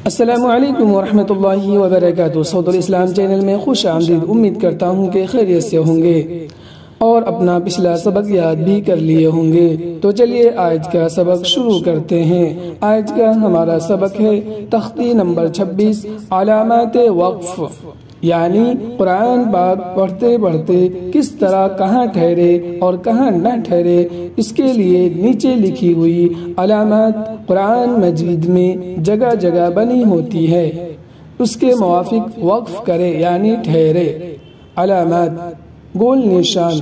السلام علیکم ورحمۃ اللہ وبرکاتہ۔ صوت الاسلام چینل میں خوش آمدید۔ امید کرتا ہوں کہ خیریت سے ہوں گے اور اپنا پچھلا سبق یاد بھی کر لیے ہوں گے۔ تو چلیے آج کا سبق شروع کرتے ہیں۔ آج کا ہمارا سبق ہے تختی نمبر 26 علامات وقف، یعنی قرآن پاک پڑھتے پڑھتے کس طرح کہاں ٹھہرے اور کہاں نہ ٹھہرے، اس کے لیے نیچے لکھی ہوئی علامات قرآن مجید میں جگہ جگہ بنی ہوتی ہے، اس کے موافق وقف کرے یعنی ٹھہرے۔ علامات گول نشان،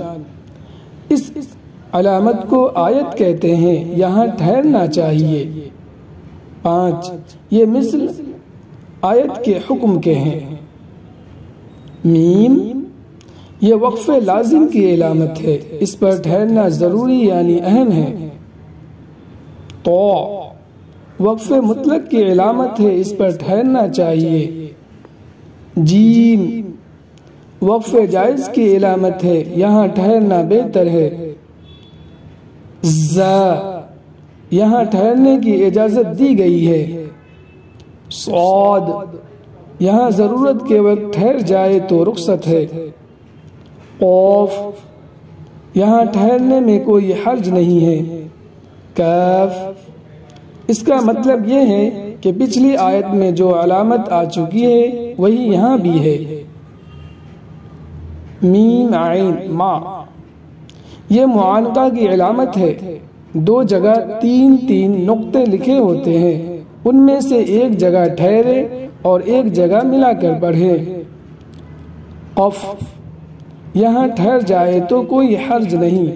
اس علامت کو آیت کہتے ہیں، یہاں ٹھہرنا چاہیے۔ 5 یہ مثل آیت کے حکم کے ہیں۔ میم یہ وقف لازم کی علامت ہے، اس پر ٹھہرنا ضروری یعنی اہم ہے۔ تو وقف مطلق کی علامت ہے، اس پر ٹھہرنا چاہیے۔ جیم وقف جائز کی علامت ہے، یہاں ٹھہرنا بہتر ہے۔ زا یہاں ٹھہرنے کی اجازت دی گئی ہے۔ صاد یہاں ضرورت کے وقت ٹھہر جائے تو رخصت ہے۔ قوف یہاں ٹھہرنے میں کوئی حرج نہیں ہے۔ کاف اس کا مطلب یہ ہے کہ پچھلی آیت میں جو علامت آ چکی ہے وہی یہاں بھی ہے۔ میم عین ما یہ معانقہ کی علامت ہے، 2 جگہ 3 نقطے لکھے ہوتے ہیں، ان میں سے ایک جگہ ٹھہرے اور ایک جگہ ملا کر پڑھے۔ قف یہاں ٹھہر جائے تو کوئی حرج نہیں۔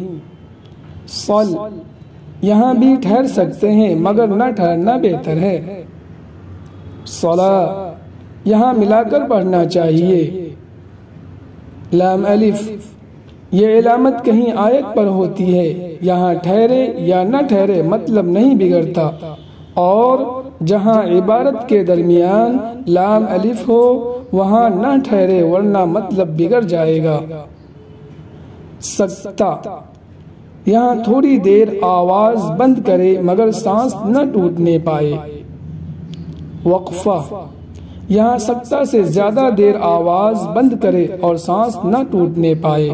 صل یہاں بھی ٹھہر سکتے ہیں مگر نہ ٹھہرنا بہتر ہے۔ صلا یہاں ملا کر پڑھنا چاہیے۔ لام الف یہ علامت کہیں آیت پر ہوتی ہے، یہاں ٹھہرے یا نہ ٹھہرے مطلب نہیں بگڑتا، اور جہاں عبارت کے درمیان لام الف ہو وہاں نہ ٹھہرے ورنہ مطلب بگڑ جائے گا۔ سکتہ یہاں تھوڑی دیر آواز بند کرے مگر سانس نہ ٹوٹنے پائے۔ وقفہ یہاں سکتہ سے زیادہ دیر آواز بند کرے اور سانس نہ ٹوٹنے پائے۔